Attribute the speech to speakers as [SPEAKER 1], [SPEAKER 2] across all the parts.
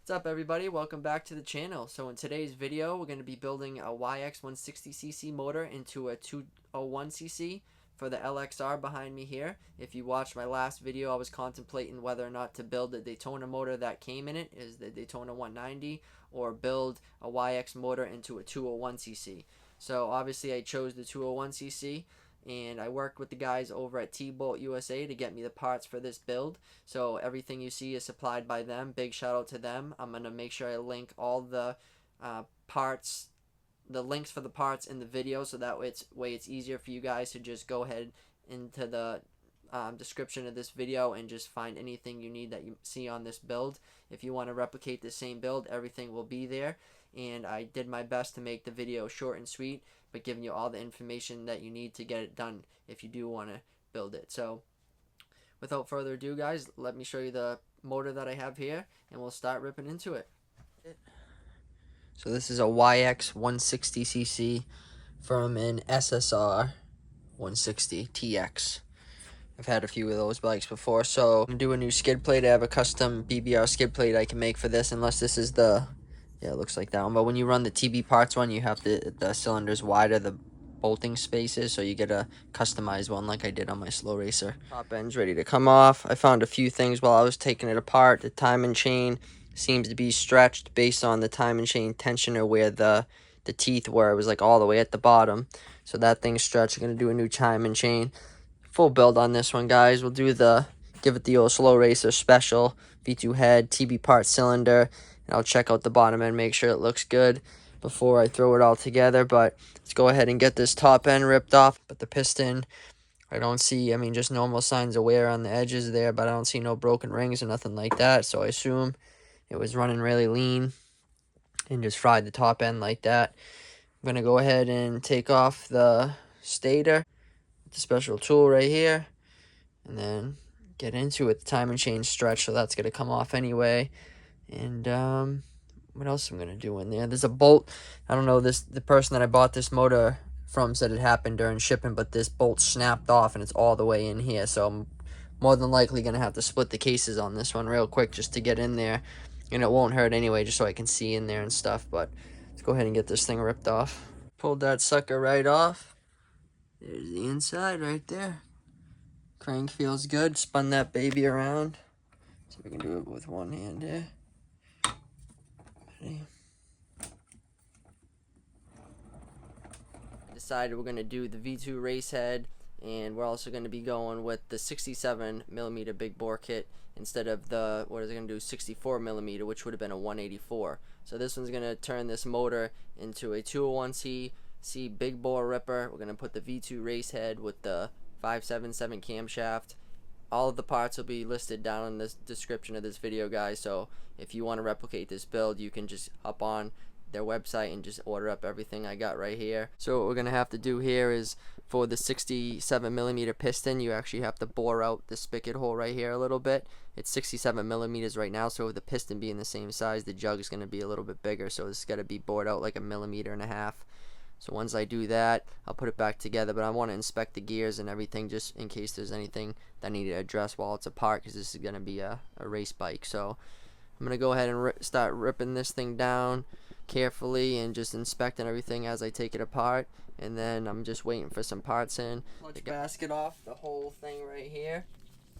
[SPEAKER 1] What's up everybody, welcome back to the channel. So in today's video we're going to be building a YX160cc motor into a 201cc for the LXR behind me here. If you watched my last video, I was contemplating whether or not to build the Daytona motor that came in it, is the Daytona 190, or build a YX motor into a 201cc. So obviously I chose the 201cc, and I worked with the guys over at TboltUSA to get me the parts for this build. So everything you see is supplied by them. Big shout out to them. I'm going to make sure I link all the parts, the links for the parts in the video, so that way it's easier for you guys to just go ahead into the description of this video and just find anything you need that you see on this build. If you want to replicate the same build, everything will be there. And I did my best to make the video short and sweet, but giving you all the information that you need to get it done if you do want to build it. So without further ado guys, let me show you the motor that I have here and we'll start ripping into it. So this is a YX160cc from an SSR 160 TX. I've had a few of those bikes before. So I'm going to do a new skid plate. I have a custom BBR skid plate I can make for this, unless this is the, yeah, it looks like that one. But when you run the TB parts one, you have the cylinders wider, the bolting spaces, so you get a customized one like I did on my slow racer. Top end's ready to come off. I found a few things while I was taking it apart. The timing chain seems to be stretched based on the timing chain tensioner where the teeth were. It was like all the way at the bottom. So that thing's stretched. I'm going to do a new timing chain. Full build on this one, guys. We'll do give it the old slow racer special V2 head, TB part cylinder, and I'll check out the bottom end, make sure it looks good before I throw it all together. But let's go ahead and get this top end ripped off. But the piston, I don't see, I mean, just normal signs of wear on the edges there, but I don't see no broken rings or nothing like that. So I assume it was running really lean and just fried the top end like that. I'm going to go ahead and take off the stator, the special tool right here, and then get into it. The timing chain stretch, so that's going to come off anyway. And what else I'm going to do in there? There's a bolt. I don't know, the person that I bought this motor from said it happened during shipping, but this bolt snapped off and it's all the way in here, so I'm more than likely going to have to split the cases on this one real quick just to get in there, and it won't hurt anyway, just so I can see in there and stuff. But let's go ahead and get this thing ripped off. Pulled that sucker right off. There's the inside right there. Crank feels good. Spun that baby around. See if we can do it with one hand here. Ready? Decided we're going to do the V2 race head, and we're also going to be going with the 67mm big bore kit instead of the, what is it going to do, 64mm, which would have been a 184. So this one's going to turn this motor into a 201cc big bore ripper. We're going to put the V2 race head with the 577 camshaft. All of the parts will be listed down in the description of this video, guys, so if you want to replicate this build, you can just hop on their website and just order up everything I got right here. So what we're going to have to do here is, for the 67mm piston, you actually have to bore out the spigot hole right here a little bit. It's 67mm right now, so with the piston being the same size, the jug is going to be a little bit bigger, so it's got to be bored out like 1.5 millimeters. So once I do that, I'll put it back together, but I want to inspect the gears and everything just in case there's anything that I need to address while it's apart, because this is going to be a race bike. So I'm going to go ahead and start ripping this thing down carefully and just inspecting everything as I take it apart, and then I'm just waiting for some parts in. Clutch basket off, the whole thing right here.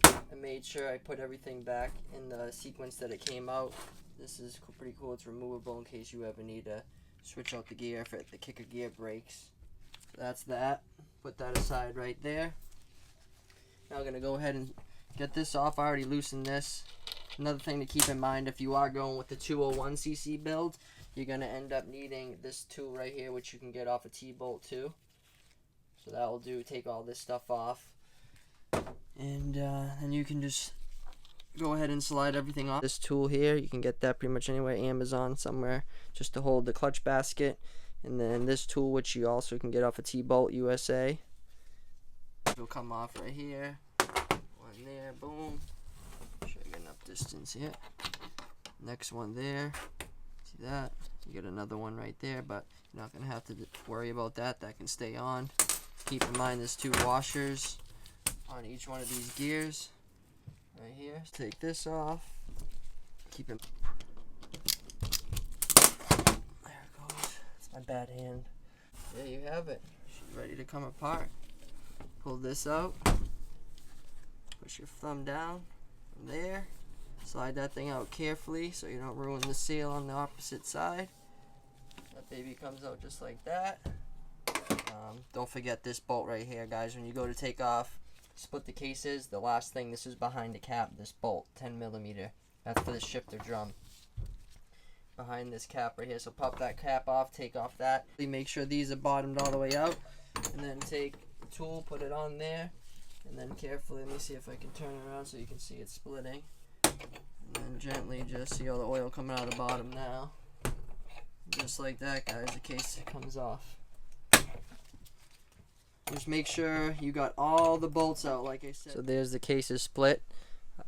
[SPEAKER 1] I made sure I put everything back in the sequence that it came out. This is pretty cool. It's removable in case you ever need to switch out the gear if the kicker gear breaks. So that's that. Put that aside right there. Now I'm going to go ahead and get this off. I already loosened this. Another thing to keep in mind, if you are going with the 201cc build, you're going to end up needing this tool right here, which you can get off of T-Bolt too. So that will do, take all this stuff off. And then you can just go ahead and slide everything off. This tool here, you can get that pretty much anywhere, Amazon somewhere, just to hold the clutch basket. And then this tool, which you also can get off of TboltUSA, will come off right here. One there, boom. Should I get enough distance here? Next one there. See that? You get another one right there, but you're not going to have to worry about that. That can stay on. Keep in mind there's 2 washers on each one of these gears right here. Take this off. Keep it. My bad hand. There you have it. She's ready to come apart. Pull this out. Push your thumb down from there. Slide that thing out carefully so you don't ruin the seal on the opposite side. That baby comes out just like that. Don't forget this bolt right here, guys. When you go to take off, split the cases. The last thing, this is behind the cap, this bolt, 10mm. That's for the shifter drum. Behind this cap right here. So pop that cap off, take off that. Make sure these are bottomed all the way out. And then take the tool, put it on there. And then carefully, let me see if I can turn it around so you can see it splitting. And then gently just see all the oil coming out of the bottom now. Just like that, guys, the case comes off. Just make sure you got all the bolts out, like I said. So there's the cases split.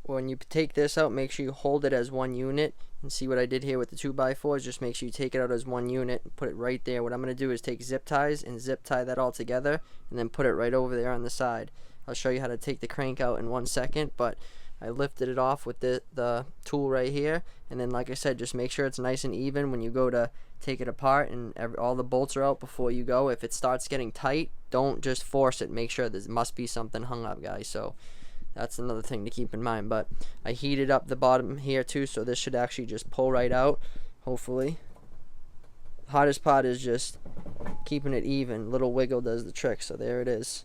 [SPEAKER 1] When you take this out, make sure you hold it as one unit. And see what I did here with the 2x4s, just make sure you take it out as one unit and put it right there. What I'm going to do is take zip ties and zip tie that all together and then put it right over there on the side. I'll show you how to take the crank out in 1 second, but I lifted it off with the tool right here, and then like I said, just make sure it's nice and even when you go to take it apart and all the bolts are out before you go. If it starts getting tight, don't just force it. Make sure there must be something hung up, guys. So that's another thing to keep in mind. But I heated up the bottom here too, so this should actually just pull right out, hopefully. The hardest part is just keeping it even. Little wiggle does the trick. So there it is.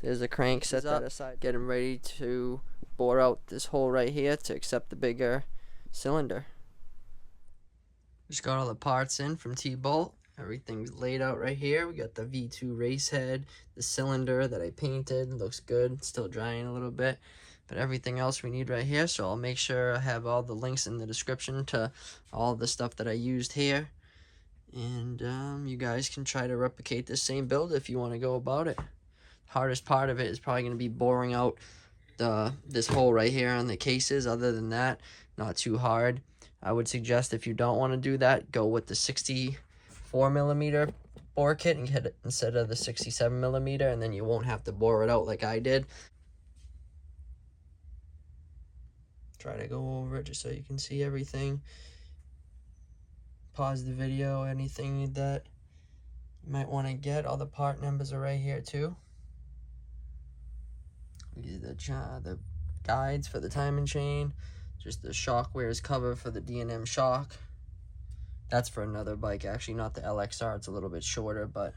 [SPEAKER 1] There's the crank, set that aside. Getting ready to bore out this hole right here to accept the bigger cylinder. Just got all the parts in from T-Bolt. Everything's laid out right here. We got the V2 race head, the cylinder that I painted. Looks good. Still drying a little bit. But everything else we need right here. So I'll make sure I have all the links in the description to all the stuff that I used here. And you guys can try to replicate the same build if you want to go about it. Hardest part of it is probably going to be boring out this hole right here on the cases. Other than that, not too hard. I would suggest if you don't want to do that, go with the 64mm bore kit and get it instead of the 67mm, and then you won't have to bore it out like I did. Try to go over it just so you can see everything. Pause the video, anything that you might want to get. All the part numbers are right here too. The guides for the timing chain, just the Shockwares cover for the D&M shock. That's for another bike, actually, not the LXR. It's a little bit shorter, but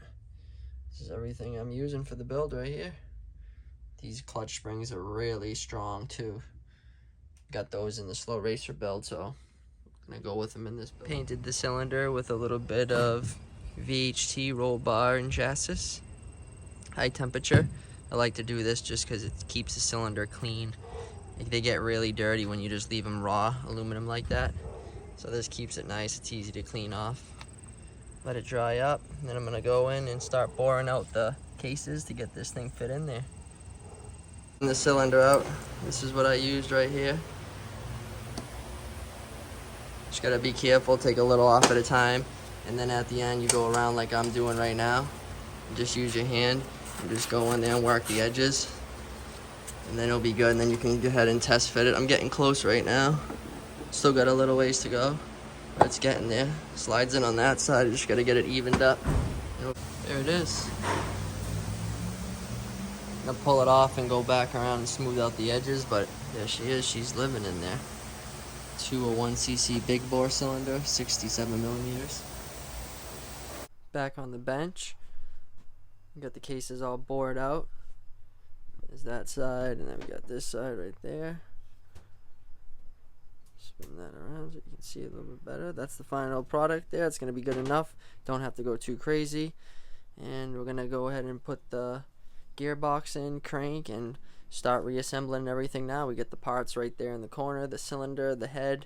[SPEAKER 1] this is everything I'm using for the build right here. These clutch springs are really strong too. Got those in the slow racer build, so I'm gonna go with them in this build. Painted the cylinder with a little bit of VHT roll bar and chassis, high temperature. I like to do this just because it keeps the cylinder clean. They get really dirty when you just leave them raw aluminum like that. So this keeps it nice. It's easy to clean off. Let it dry up. And then I'm going to go in and start boring out the cases to get this thing fit in there. And the cylinder out. This is what I used right here. Just got to be careful. Take a little off at a time. And then at the end you go around like I'm doing right now. Just use your hand. And just go in there and work the edges, and then it'll be good, and then you can go ahead and test fit it. I'm getting close right now. Still got a little ways to go, but it's getting there. Slides in on that side. Just got to get it evened up. There it is. I'm gonna pull it off and go back around and smooth out the edges, but there she is. She's living in there. 201cc big bore cylinder, 67mm. Back on the bench. We got the cases all bored out. There's that side, and then we got this side right there. Spin that around so you can see it a little bit better. That's the final product there. It's going to be good enough. Don't have to go too crazy. And we're going to go ahead and put the gearbox in, crank, and start reassembling everything now. We get the parts right there in the corner, the cylinder, the head,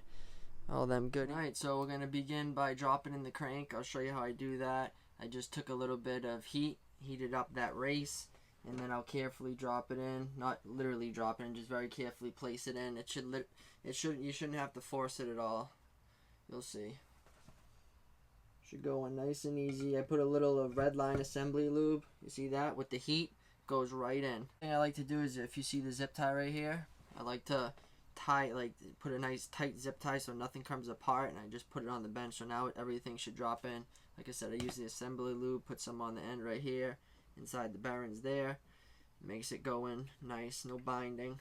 [SPEAKER 1] all them good. Alright, so we're going to begin by dropping in the crank. I'll show you how I do that. I just took a little bit of heated up that race, and then I'll carefully drop it in. Not literally drop it in, just very carefully place it in. You shouldn't have to force it at all. You'll see. Should go in nice and easy. I put a little of red line assembly lube. You see that? With the heat, goes right in. The thing I like to do is, if you see the zip tie right here, I like to tie, like put a nice tight zip tie so nothing comes apart, and I just put it on the bench. So now everything should drop in. Like I said, I use the assembly lube, put some on the end right here, inside the bearings there. It makes it go in nice, no binding.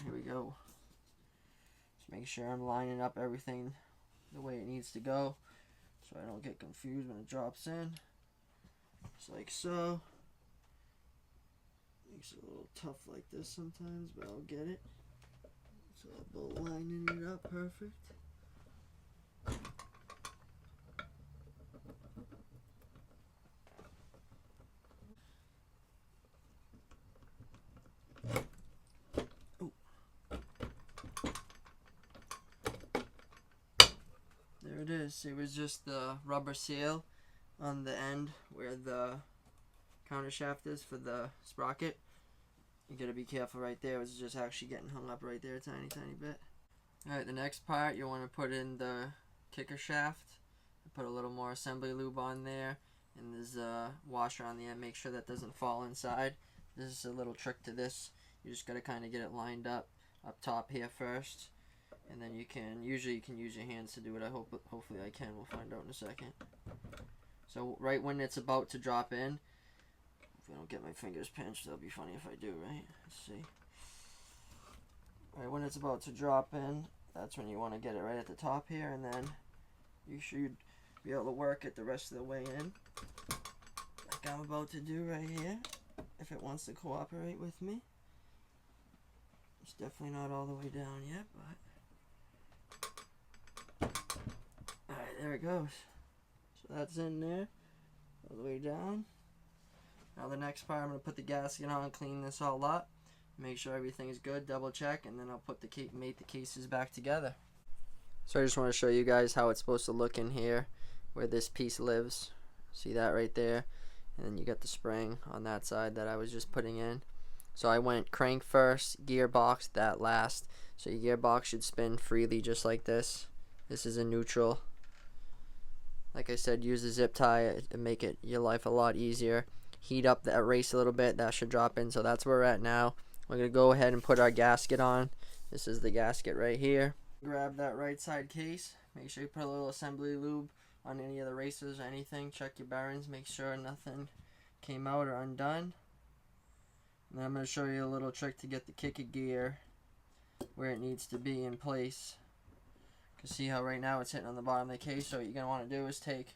[SPEAKER 1] Here we go. Just make sure I'm lining up everything the way it needs to go, so I don't get confused when it drops in. Just like so. Makes it a little tough like this sometimes, but I'll get it. So bolt lining it up perfect. Oh. There it is. It was just the rubber seal on the end where the counter shaft is for the sprocket. You gotta be careful right there. It's just actually getting hung up right there a tiny bit. Alright, the next part, you want to put in the kicker shaft. Put a little more assembly lube on there, and there's a washer on the end. Make sure that doesn't fall inside. This is a little trick to this. You just gotta kind of get it lined up top here first, and then usually you can use your hands to do it. Hopefully I can. We'll find out in a second. So right when it's about to drop in, if I don't get my fingers pinched, that'll be funny if I do, right? Let's see. Right when it's about to drop in, that's when you want to get it right at the top here, and then you should be able to work it the rest of the way in, like I'm about to do right here, if it wants to cooperate with me. It's definitely not all the way down yet, but alright, there it goes. So that's in there, all the way down. Now the next part, I'm going to put the gasket on, clean this all up, make sure everything is good, double check, and then I'll put mate the cases back together. So I just want to show you guys how it's supposed to look in here, where this piece lives. See that right there? And then you got the spring on that side that I was just putting in. So I went crank first, gearbox that last. So your gearbox should spin freely just like this. This is a neutral. Like I said, use a zip tie to make your life a lot easier. Heat up that race a little bit, that should drop in. So that's where we're at now. We're going to go ahead and put our gasket on. This is the gasket right here. Grab that right side case. Make sure you put a little assembly lube on any of the racers or anything. Check your bearings. Make sure nothing came out or undone. And then I'm going to show you a little trick to get the kicker gear where it needs to be in place. You can see how right now it's hitting on the bottom of the case. So what you're going to want to do is take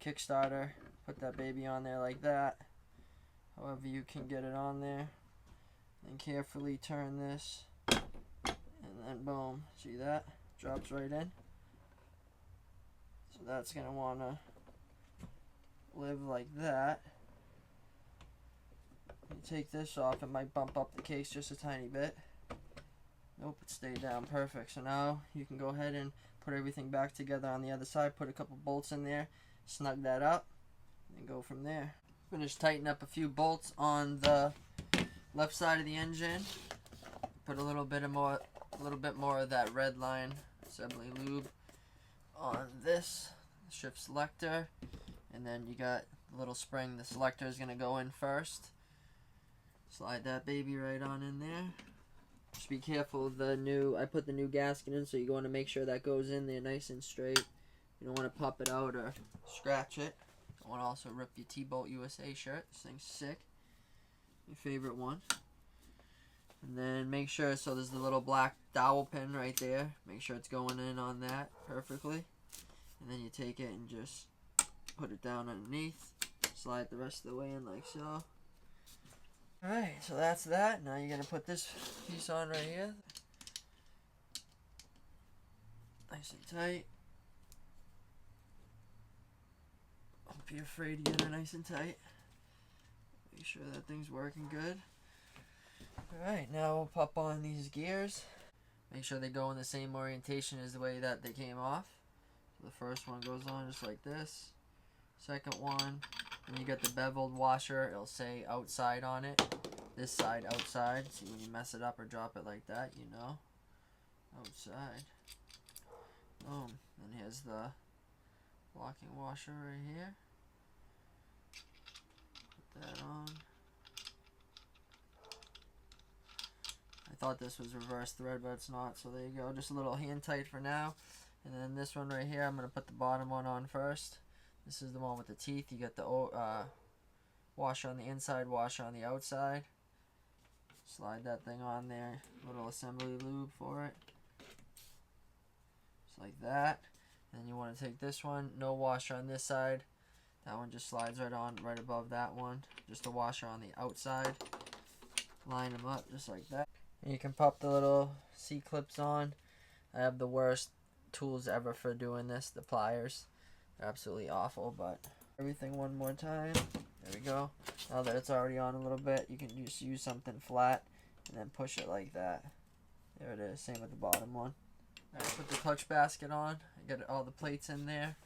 [SPEAKER 1] Kickstarter, put that baby on there like that. However you can get it on there. And carefully turn this. And then boom. See that? Drops right in. So that's going to want to live like that. You take this off, it might bump up the case just a tiny bit. Nope, it stayed down perfect. So now you can go ahead and put everything back together on the other side. Put a couple bolts in there, snug that up, and go from there. Finish tightening up a few bolts on the left side of the engine. Put a little bit more of that red line assembly lube on this shift selector, and then you got the little spring. The selector is going to go in first. Slide that baby right on in there. Just be careful of I put the new gasket in, so you want to make sure that goes in there nice and straight. You don't want to pop it out or scratch it. Don't want to also rip your TboltUSA shirt. This thing's sick. Your favorite one. And then make sure, so there's the little black dowel pin right there. Make sure it's going in on that perfectly. And then you take it and just put it down underneath. Slide the rest of the way in like so. Alright, so that's that. Now you're going to put this piece on right here. Nice and tight. Don't be afraid to get it nice and tight. Make sure that thing's working good. Alright, now we'll pop on these gears. Make sure they go in the same orientation as the way that they came off. So the first one goes on just like this. Second one. And you got the beveled washer, it'll say outside on it. This side outside. See, when you mess it up or drop it like that, you know. Outside. Boom. Then here's the locking washer right here. Put that on. I thought this was reverse thread, but it's not, so there you go. Just a little hand tight for now. And then this one right here, I'm going to put the bottom one on first. This is the one with the teeth. You get the washer on the inside, washer on the outside. Slide that thing on there. Little assembly lube for it. Just like that. And then you want to take this one, no washer on this side. That one just slides right on, right above that one. Just a washer on the outside. Line them up just like that. And you can pop the little C-clips on. I have the worst tools ever for doing this, the pliers. They're absolutely awful, but everything one more time. There we go. Now that it's already on a little bit, you can just use something flat and then push it like that. There it is. Same with the bottom one. Alright, put the clutch basket on. I got all the plates in there.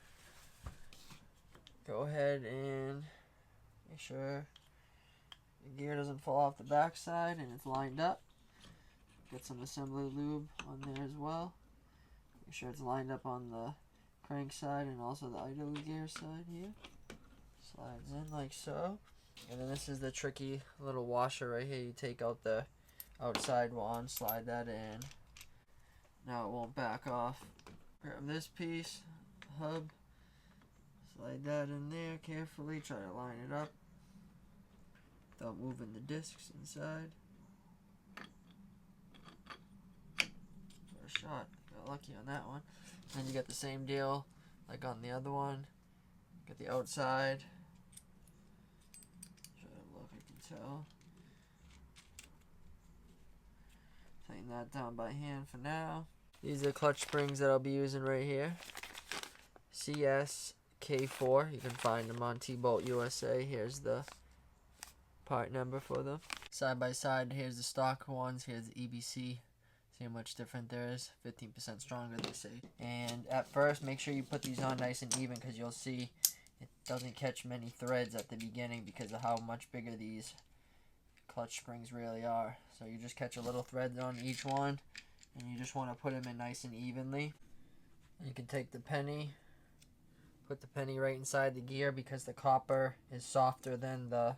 [SPEAKER 1] Go ahead and make sure the gear doesn't fall off the back side and it's lined up. Get some assembly lube on there as well. Make sure it's lined up on the crank side and also the idle gear side here. Slides in like so. And then this is the tricky little washer right here. You take out the outside one, slide that in. Now it won't back off. Grab this piece, hub, slide that in there carefully. Try to line it up without moving the discs inside. First shot. Got lucky on that one. Then you get the same deal like on the other one. Get the outside. Try to look, I can tell. Tighten that down by hand for now. These are the clutch springs that I'll be using right here. CSK4. You can find them on TboltUSA. Here's the part number for them. Side by side, here's the stock ones. Here's the EBC. See how much different there is. 15% stronger, they say. And at first, make sure you put these on nice and even because you'll see it doesn't catch many threads at the beginning because of how much bigger these clutch springs really are. So you just catch a little thread on each one and you just want to put them in nice and evenly. You can take the penny, put the penny right inside the gear because the copper is softer than the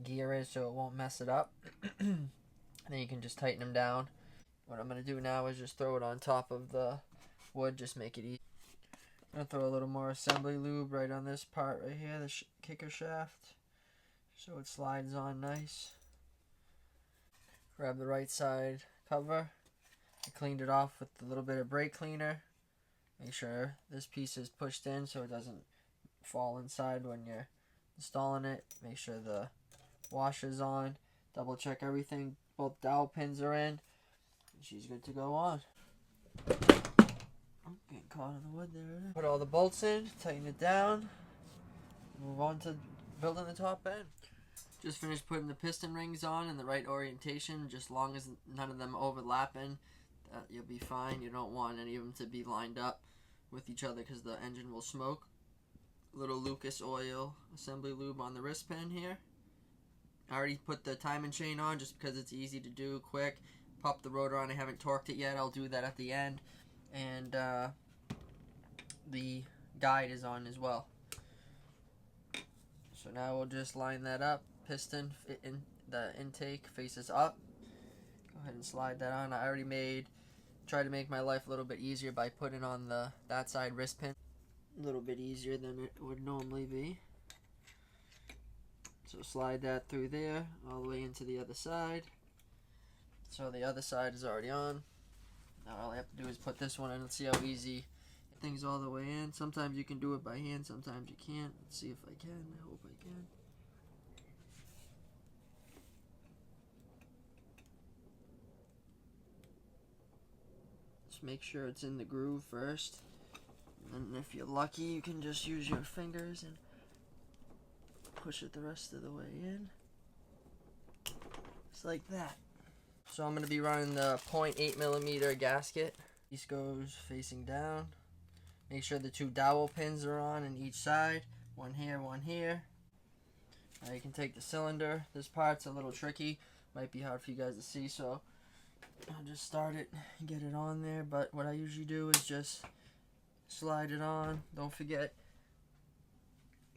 [SPEAKER 1] gear is, so it won't mess it up. And then you can just tighten them down. What I'm going to do now is just throw it on top of the wood, just make it easy. I'm going to throw a little more assembly lube right on this part right here, the kicker shaft, so it slides on nice. Grab the right side cover. I cleaned it off with a little bit of brake cleaner. Make sure this piece is pushed in so it doesn't fall inside when you're installing it. Make sure the washer's on. Double check everything. Both dowel pins are in. She's good to go on. I'm getting caught in the wood there. Put all the bolts in, tighten it down. Move on to building the top end. Just finished putting the piston rings on in the right orientation, just long as none of them overlapping. You'll be fine. You don't want any of them to be lined up with each other because the engine will smoke. Little Lucas oil assembly lube on the wrist pin here. I already put the timing chain on just because it's easy to do, quick. Pop the rotor on. I haven't torqued it yet. I'll do that at the end. And the guide is on as well. So now we'll just line that up. Piston in the intake faces up. Go ahead and slide that on. I already tried to make my life a little bit easier by putting on that side wrist pin. A little bit easier than it would normally be. So slide that through there all the way into the other side. So the other side is already on. Now all I have to do is put this one in and see how easy things all the way in. Sometimes you can do it by hand, sometimes you can't. Let's see if I can. I hope I can. Just make sure it's in the groove first. And then if you're lucky, you can just use your fingers and push it the rest of the way in. Just like that. So I'm going to be running the 0.8mm gasket. Piece goes facing down. Make sure the two dowel pins are on each side. One here, one here. Now you can take the cylinder. This part's a little tricky. Might be hard for you guys to see, so I'll just start it and get it on there. But what I usually do is just slide it on. Don't forget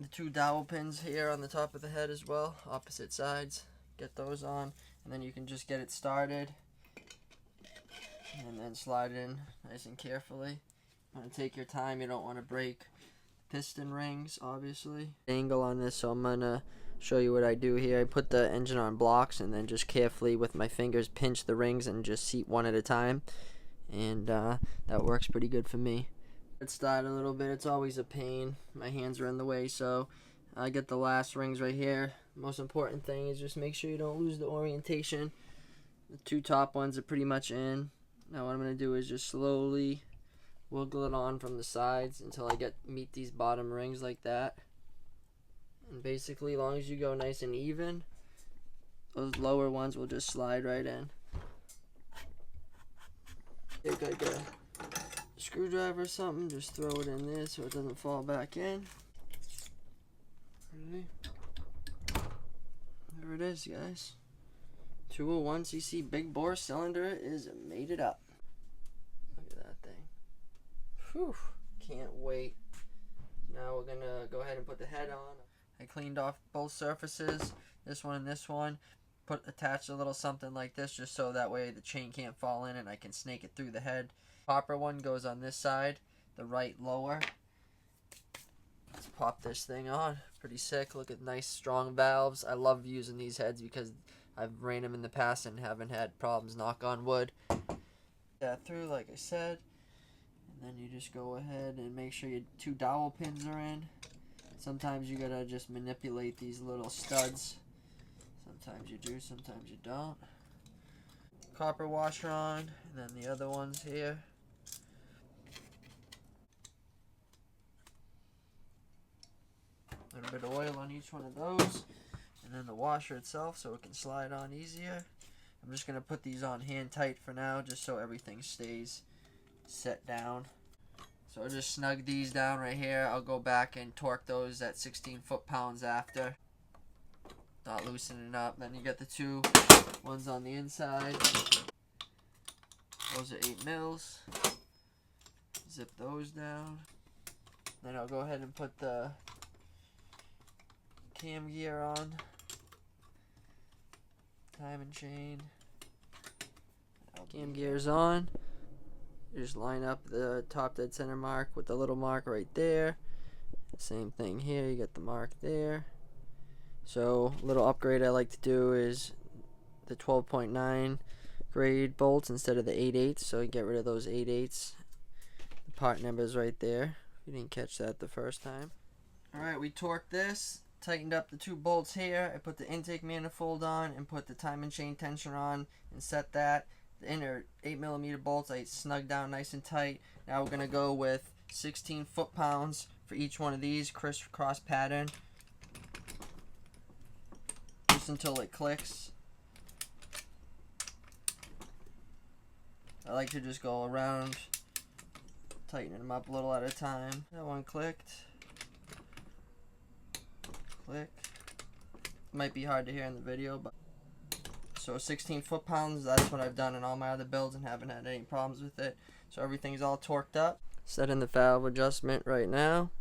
[SPEAKER 1] the two dowel pins here on the top of the head as well, opposite sides. Get those on, and then you can just get it started and then slide it in nice and carefully. You want to take your time, you don't want to break piston rings, obviously. Angle on this, so I'm gonna show you what I do here. I put the engine on blocks and then just carefully with my fingers pinch the rings and just seat one at a time, and that works pretty good for me. Let's start a little bit. It's always a pain, my hands are in the way, so I get the last rings right here. Most important thing is just make sure you don't lose the orientation. The two top ones are pretty much in. Now what I'm going to do is just slowly wiggle it on from the sides until I meet these bottom rings like that. And basically, as long as you go nice and even, those lower ones will just slide right in. Take like a screwdriver or something, just throw it in there so it doesn't fall back in. Ready? There it is, guys. 201cc big bore cylinder is made it up. Look at that thing. Whew, can't wait. Now we're gonna go ahead and put the head on. I cleaned off both surfaces, this one and this one. Attached a little something like this just so that way the chain can't fall in and I can snake it through the head. Popper one goes on this side, the right lower. Let's pop this thing on. Pretty sick. Look at nice strong valves. I love using these heads because I've ran them in the past and haven't had problems, knock on wood. That through like I said, and then you just go ahead and make sure your two dowel pins are in. Sometimes you gotta just manipulate these little studs. Sometimes you do, sometimes you don't. Copper washer on, and then the other ones here. A little bit of oil on each one of those, and then the washer itself so it can slide on easier. I'm just going to put these on hand tight for now just so everything stays set down. So I'll just snug these down right here. I'll go back and torque those at 16 foot-pounds after. Not loosening up. Then you get the two ones on the inside. Those are 8 mils. Zip those down. Then I'll go ahead and put the cam gear on. Timing chain. Cam gear's on. You just line up the top dead center mark with the little mark right there. Same thing here, you get the mark there. So a little upgrade I like to do is the 12.9 grade bolts instead of the 8/8, so you get rid of those 8/8. The part number's right there. You didn't catch that the first time. Alright, we torqued this, tightened up the two bolts here. I put the intake manifold on and put the timing chain tensioner on and set that. The inner 8mm bolts I snugged down nice and tight. Now we're going to go with 16 foot-pounds for each one of these, crisscross pattern. Just until it clicks. I like to just go around, tightening them up a little at a time. That one clicked. Click. Might be hard to hear in the video, but so 16 foot-pounds, that's what I've done in all my other builds and haven't had any problems with it. So everything's all torqued up. Setting the valve adjustment right now.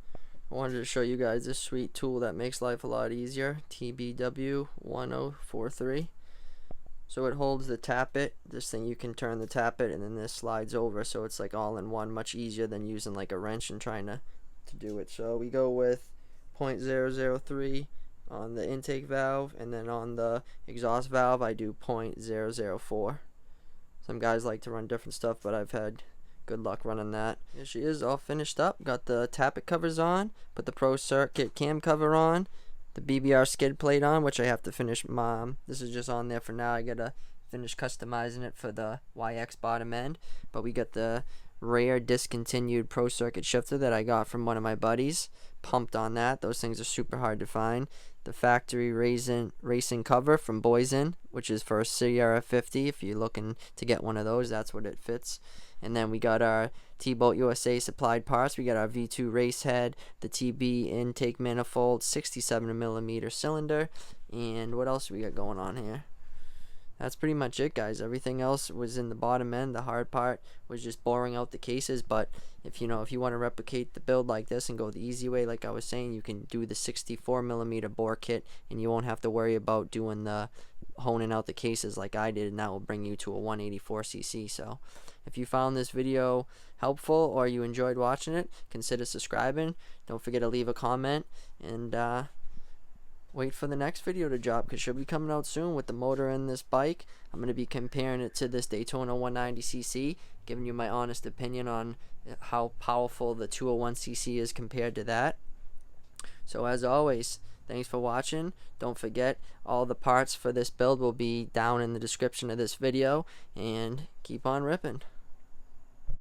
[SPEAKER 1] I wanted to show you guys this sweet tool that makes life a lot easier. TBW9043. So it holds the tappet. This thing you can turn the tappet and then this slides over, so it's like all in one, much easier than using like a wrench and trying to do it. So we go with 0.003 on the intake valve, and then on the exhaust valve I do 0.004. Some guys like to run different stuff, but I've had good luck running that. Here she is, all finished up. Got the tappet covers on, put the Pro Circuit cam cover on, the BBR skid plate on, which I have to finish. This is just on there for now. I gotta finish customizing it for the YX bottom end, but we got the rare discontinued Pro Circuit shifter that I got from one of my buddies. Pumped on that. Those things are super hard to find. The factory racing cover from Boysen, which is for a Sierra 50. If you're looking to get one of those, that's what it fits. And then we got our TboltUSA supplied parts. We got our V2 race head, the TB intake manifold, 67mm cylinder, and what else we got going on here? That's pretty much it, guys. Everything else was in the bottom end. The hard part was just boring out the cases, but if you want to replicate the build like this and go the easy way, like I was saying, you can do the 64mm bore kit and you won't have to worry about doing the honing out the cases like I did, and that will bring you to a 184cc. So If you found this video helpful or you enjoyed watching it, consider subscribing. Don't forget to leave a comment, and wait for the next video to drop, because she'll be coming out soon with the motor in this bike. I'm going to be comparing it to this Daytona 190cc, giving you my honest opinion on how powerful the 201cc is compared to that. So as always, thanks for watching. Don't forget, all the parts for this build will be down in the description of this video, and keep on ripping.